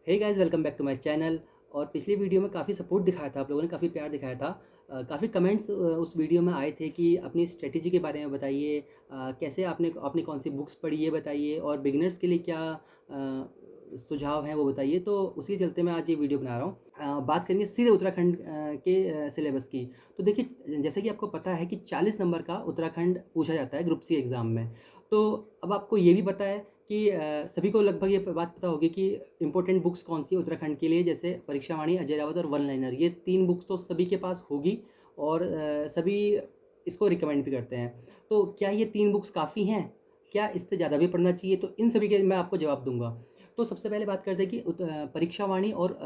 Hey guys, welcome back to my channel. और पिछली video में काफ़ी सपोर्ट दिखाया था, आप लोगों ने काफ़ी प्यार दिखाया था। काफ़ी कमेंट्स उस वीडियो में आए थे कि अपनी स्ट्रेटेजी के बारे में बताइए, कैसे आपने आपने कौन सी बुक्स पढ़ी ये बताइए, और बिगिनर्स के लिए क्या सुझाव हैं वो बताइए। तो उसी के चलते मैं आज ये वीडियो बना रहा हूँ। बात करेंगे सीधे उत्तराखंड के सिलेबस की। तो देखिए, जैसे कि आपको पता है कि 40 नंबर का उत्तराखंड पूछा जाता है ग्रुप सी एग्ज़ाम में। तो अब आपको ये भी पता है कि सभी को लगभग ये बात पता होगी कि इम्पोर्टेंट बुक्स कौन सी है उत्तराखंड के लिए, जैसे परीक्षावाणी, अजय रावत और वन लाइनर। ये 3 बुक्स तो सभी के पास होगी, और सभी इसको रिकमेंड भी करते हैं। तो क्या ये 3 बुक्स काफ़ी हैं? क्या इससे ज़्यादा भी पढ़ना चाहिए? तो इन सभी के मैं आपको जवाब दूँगा। तो सबसे पहले बात करते हैं कि परीक्षावाणी और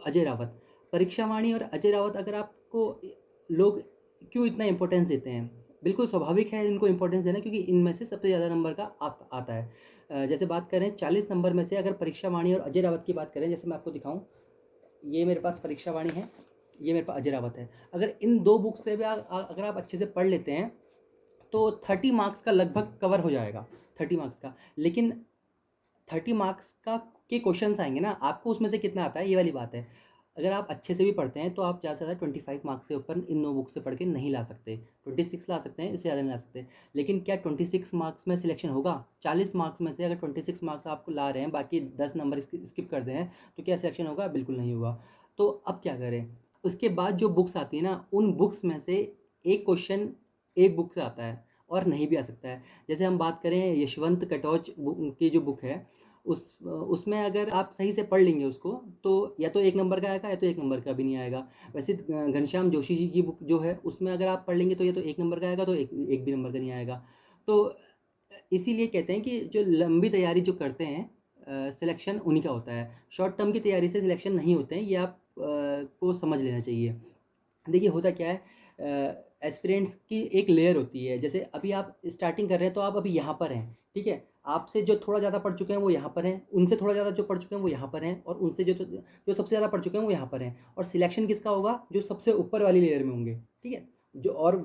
अजय रावत। परीक्षावाणी और अजय रावत अगर आपको लोग क्यों इतना इम्पोर्टेंस देते हैं? बिल्कुल स्वाभाविक है इनको इम्पोर्टेंस देना, क्योंकि इनमें से सबसे ज़्यादा नंबर का आता है। जैसे बात करें 40 नंबर में से, अगर परीक्षावाणी और अजय रावत की बात करें, जैसे मैं आपको दिखाऊँ, ये मेरे पास परीक्षावाणी है, ये मेरे पास अजय रावत है। अगर इन 2 बुक से भी अगर आप अच्छे से पढ़ लेते हैं, तो 30 मार्क्स का लगभग कवर हो जाएगा, 30 मार्क्स का। लेकिन 30 मार्क्स का के क्वेश्चंस आएँगे ना, आपको उसमें से कितना आता है, ये वाली बात है। अगर आप अच्छे से भी पढ़ते हैं, तो आप ज़्यादा से ज़्यादा 25 मार्क्स से ऊपर इन 9 बुक से पढ़ के नहीं ला सकते। 26 ला सकते हैं, इससे ज़्यादा नहीं ला सकते। लेकिन क्या 26 मार्क्स में सिलेक्शन होगा? 40 मार्क्स में से अगर 26 मार्क्स आप ला रहे हैं, बाकी 10 नंबर स्किप कर रहे हैं, तो क्या सिलेक्शन होगा? बिल्कुल नहीं होगा। तो अब क्या करें? उसके बाद जो बुक्स आती है ना, उन बुक्स में से एक क्वेश्चन एक बुक से आता है, और नहीं भी आ सकता है। जैसे हम बात करें यशवंत कटोच की जो बुक है, उसमें अगर आप सही से पढ़ लेंगे उसको, तो या तो 1 नंबर का आएगा, या तो 1 नंबर का भी नहीं आएगा। वैसे घनश्याम जोशी जी की बुक जो है, उसमें अगर आप पढ़ लेंगे, तो या तो 1 नंबर का आएगा, तो एक भी नंबर का नहीं आएगा। तो इसीलिए कहते हैं कि जो लंबी तैयारी जो करते हैं, सिलेक्शन उन्हीं का होता है। शॉर्ट टर्म की तैयारी से सिलेक्शन नहीं होते हैं, ये आप को समझ लेना चाहिए। देखिए, होता क्या है, एस्पिरेंट्स की एक लेयर होती है। जैसे अभी आप स्टार्टिंग कर रहे हैं, तो आप अभी यहाँ पर हैं, ठीक है? आपसे जो थोड़ा ज़्यादा पढ़ चुके हैं वो यहाँ पर हैं, उनसे थोड़ा ज़्यादा जो पढ़ चुके हैं वो यहाँ पर हैं, और उनसे जो सबसे ज़्यादा पढ़ चुके हैं वो यहाँ पर हैं। और सिलेक्शन किसका होगा? जो सबसे ऊपर वाली लेयर में होंगे, ठीक है? जो और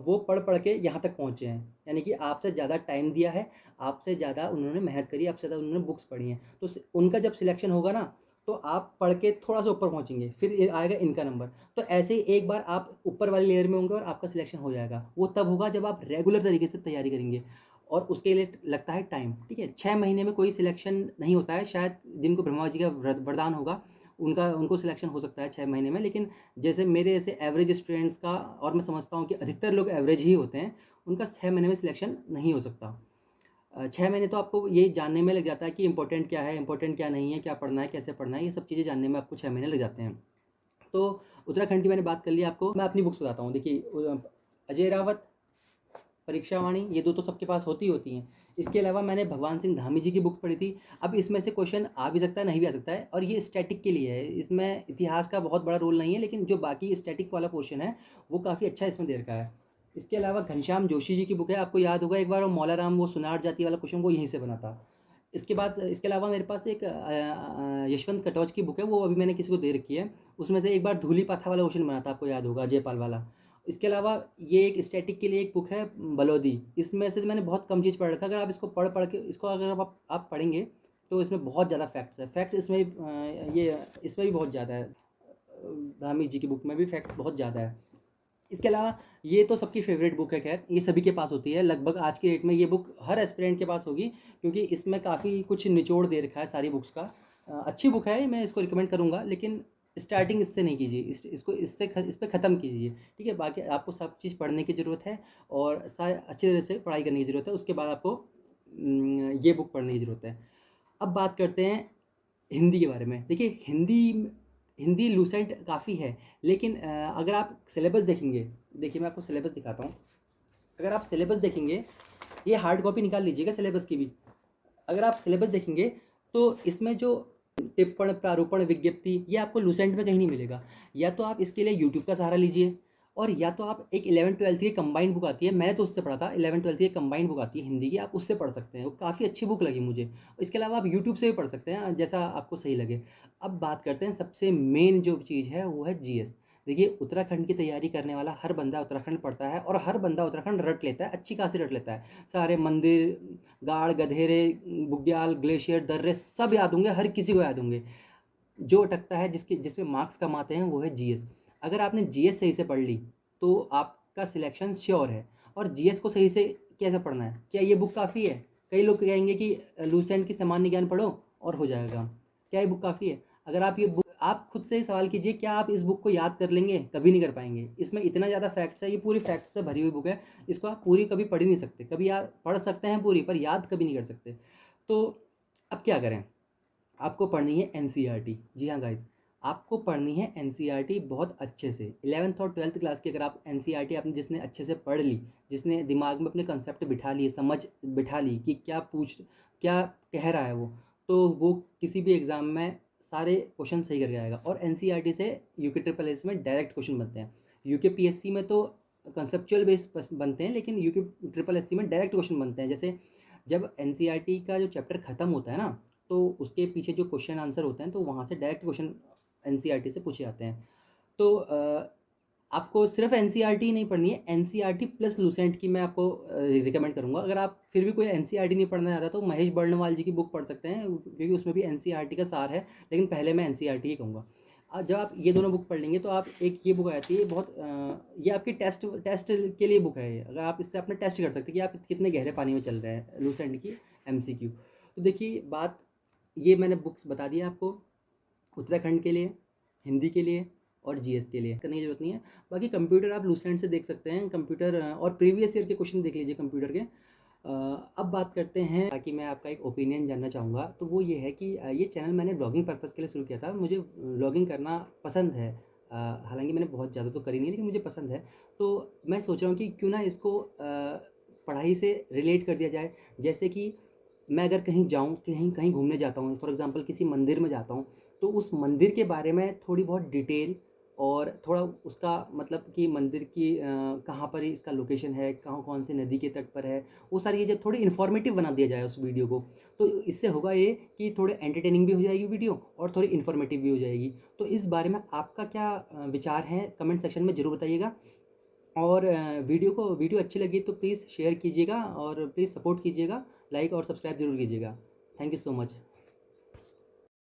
वो पढ़ के यहाँ तक पहुँचे हैं, यानी कि आपसे ज़्यादा टाइम दिया है, आपसे ज़्यादा उन्होंने मेहनत करी है, आपसे ज़्यादा उन्होंने बुक्स पढ़ी हैं। तो उनका जब सिलेक्शन होगा ना, तो आप पढ़ के थोड़ा-सा ऊपर पहुँचेंगे, फिर ये आएगा इनका नंबर। तो ऐसे ही एक बार आप ऊपर वाली लेयर में होंगे और आपका सिलेक्शन हो जाएगा। वो तब होगा जब आप रेगुलर तरीके से तैयारी करेंगे, और उसके लिए लगता है टाइम, ठीक है? 6 महीने में कोई सिलेक्शन नहीं होता है। शायद जिनको ब्रह्मा जी का वरदान होगा, उनको सिलेक्शन हो सकता है 6 महीने में। लेकिन जैसे मेरे ऐसे एवरेज स्टूडेंट्स का, और मैं समझता हूँ कि अधिकतर लोग एवरेज ही होते हैं, उनका 6 महीने में सिलेक्शन नहीं हो सकता। 6 महीने तो आपको ये जानने में लग जाता है कि इम्पोर्टेंट क्या है, इम्पोर्टेंट क्या नहीं है, क्या पढ़ना है, कैसे पढ़ना है, ये सब चीज़ें जानने में आपको 6 महीने लग जाते हैं। तो उत्तराखंड की मैंने बात कर ली आपको, मैं अपनी बुक्स बताता हूँ। देखिए, अजय रावत, परीक्षावाणी, ये 2 तो सबके पास होती हैं। इसके अलावा मैंने भगवान सिंह धामी जी की बुक पढ़ी थी। अब इसमें से क्वेश्चन आ भी सकता है, नहीं भी आ सकता है, और ये स्टैटिक के लिए है। इसमें इतिहास का बहुत बड़ा रोल नहीं है, लेकिन जो बाकी स्टैटिक वाला पोर्शन है, वो काफ़ी अच्छा इसमें दे रखा है। इसके अलावा घनश्याम जोशी जी की बुक है, आपको याद होगा एक बार वो मौला राम, वो सुनार जाति वाला क्वेश्चन वो यहीं से बना था। इसके अलावा मेरे पास एक यशवंत कटोच की बुक है, वो अभी मैंने किसी को दे रखी है। उसमें से एक बार धूली पाथा वाला क्वेश्चन बना था, आपको याद होगा, जयपाल वाला। इसके अलावा ये एक स्टैटिक के लिए एक बुक है, बलौदी। इसमें से मैंने बहुत कम चीज़ पढ़ रखा है। अगर आप इसको पढ़ के इसको अगर आप पढ़ेंगे, तो इसमें बहुत ज़्यादा फैक्ट्स है। फैक्ट्स इसमें ये इसमें भी बहुत ज़्यादा है। धामी जी की बुक में भी फैक्ट्स बहुत ज़्यादा है। इसके अलावा ये तो सबकी फेवरेट बुक है, खैर ये सभी के पास होती है लगभग। आज की डेट में ये बुक हर एस्पिरेंट के पास होगी, क्योंकि इसमें काफ़ी कुछ निचोड़ दे रखा है सारी बुक्स का। अच्छी बुक है, मैं इसको रिकमेंड करूँगा, लेकिन स्टार्टिंग इससे नहीं कीजिए, इसको इस पे ख़त्म कीजिए, ठीक है? बाकी आपको सब चीज़ पढ़ने की ज़रूरत है, और अच्छी तरह से पढ़ाई करने की ज़रूरत है। उसके बाद आपको ये बुक पढ़ने की ज़रूरत है। अब बात करते हैं हिंदी के बारे में। देखिए, हिंदी हिंदी लूसेंट काफ़ी है, लेकिन अगर आप सिलेबस देखेंगे, देखिए मैं आपको सिलेबस दिखाता हूँ। अगर आप सिलेबस देखेंगे, ये हार्ड कॉपी निकाल लीजिएगा सिलेबस की भी। अगर आप सिलेबस देखेंगे, तो इसमें जो टिप्पण, प्रारूपण, विज्ञप्ति, ये आपको लूसेंट में कहीं नहीं मिलेगा। या तो आप इसके लिए यूट्यूब का सहारा लीजिए, और या तो आप एक 11th-12th की कंबाइंड बुक आती है, मैंने तो उससे पढ़ा था। 11th-12th की कंबाइंड बुक आती है हिंदी की, आप उससे पढ़ सकते हैं, वो काफ़ी अच्छी बुक लगी मुझे। इसके अलावा आप यूट्यूब से भी पढ़ सकते हैं, जैसा आपको सही लगे। अब बात करते हैं सबसे मेन जो चीज़ है, वो है जीएस। देखिए, उत्तराखंड की तैयारी करने वाला हर बंदा उत्तराखंड पढ़ता है, और हर बंदा उत्तराखंड रट लेता है, अच्छी खासी रट लेता है। सारे मंदिर, गाड़, गधेरे, बुग्याल, ग्लेशियर, दर्रे सब याद होंगे, हर किसी को याद होंगे। जो अटकता है, जिसमें मार्क्स कम आते हैं, वो है जीएस। अगर आपने जीएस सही से पढ़ ली तो आपका सिलेक्शन श्योर है। और जीएस को सही से कैसे पढ़ना है, क्या ये बुक काफ़ी है? कई लोग कहेंगे कि लूसेंट की सामान्य ज्ञान पढ़ो और हो जाएगा काम। क्या ये बुक काफ़ी है? अगर आप ये बुक, आप खुद से ही सवाल कीजिए, क्या आप इस बुक को याद कर लेंगे? कभी नहीं कर पाएंगे। इसमें इतना ज़्यादा फैक्ट्स है, ये पूरी फैक्ट्स से भरी हुई बुक है। इसको आप पूरी कभी पढ़ ही नहीं सकते। कभी याद पढ़ सकते हैं पूरी, पर याद कभी नहीं कर सकते। तो अब क्या करें? आपको पढ़नी है एनसीईआरटी। जी हाँ गाइस, आपको पढ़नी है एनसीईआरटी बहुत अच्छे से। 11th और 12th क्लास की अगर आप एनसीईआरटी आपने जिसने अच्छे से पढ़ ली, जिसने दिमाग में अपने कंसेप्ट बिठा लिए, समझ बिठा ली कि क्या कह रहा है वो किसी भी एग्ज़ाम में सारे क्वेश्चन सही करके आएगा। और एनसीईआरटी से यूके ट्रिपल एस में डायरेक्ट क्वेश्चन बनते हैं। यूके पीएससी में तो कंसेप्चुअल बेस बनते हैं, लेकिन यूके ट्रिपल एससी में डायरेक्ट क्वेश्चन बनते हैं। जैसे जब एनसीईआरटी का जो चैप्टर खत्म होता है ना, तो उसके पीछे जो क्वेश्चन आंसर होते हैं, तो वहाँ से डायरेक्ट क्वेश्चन एनसीईआरटी से पूछे जाते हैं। तो आपको सिर्फ एनसीईआरटी नहीं पढ़नी है, एनसीईआरटी प्लस लूसेंट की मैं आपको रिकमेंड करूँगा। अगर आप फिर भी कोई एनसीईआरटी नहीं पढ़ना चाहता तो महेश बर्णवाल जी की बुक पढ़ सकते हैं, क्योंकि उसमें भी एनसीईआरटी का सार है। लेकिन पहले मैं एनसीईआरटी ही कहूँगा। जब आप ये दोनों बुक पढ़ लेंगे तो आप, एक ये बुक आती है बहुत, ये आपकी टेस्ट टेस्ट के लिए बुक है ये। अगर आप इससे अपना टेस्ट कर सकते हैं कि आप कितने गहरे पानी में चल रहे हैं, लूसेंट की एमसीक्यू। तो देखिए बात, ये मैंने बुक्स बता दी आपको उत्तराखंड के लिए, हिंदी के लिए और जीएस के लिए। करने की ज़रूरत नहीं है। बाकी कंप्यूटर आप लूसेंट से देख सकते हैं, कंप्यूटर और प्रीवियस ईयर के क्वेश्चन देख लीजिए कंप्यूटर के। अब बात करते हैं, ताकि मैं आपका एक ओपिनियन जानना चाहूँगा, तो वो ये है कि ये चैनल मैंने ब्लॉगिंग पर्पज़ के लिए शुरू किया था। मुझे ब्लॉगिंग करना पसंद है। हालाँकि मैंने बहुत ज़्यादा तो करी नहीं, लेकिन मुझे पसंद है। तो मैं सोच रहा हूँ कि क्यों ना इसको पढ़ाई से रिलेट कर दिया जाए। जैसे कि मैं अगर कहीं जाऊँ, कहीं कहीं घूमने जाता हूँ, फॉर एग्ज़ाम्पल किसी मंदिर में जाता हूँ, तो उस मंदिर के बारे में थोड़ी बहुत डिटेल और थोड़ा उसका मतलब कि मंदिर की कहाँ पर इसका लोकेशन है, कहाँ कौन से नदी के तट पर है, वो सारी चीज़ें थोड़ी इन्फॉर्मेटिव बना दिया जाए उस वीडियो को। तो इससे होगा ये कि थोड़े एंटरटेनिंग भी हो जाएगी वीडियो और थोड़ी इन्फॉर्मेटिव भी हो जाएगी। तो इस बारे में आपका क्या विचार है, कमेंट सेक्शन में ज़रूर बताइएगा। और वीडियो अच्छी लगी तो प्लीज़ शेयर कीजिएगा और प्लीज़ सपोर्ट कीजिएगा, लाइक और सब्सक्राइब ज़रूर कीजिएगा। Thank you so much.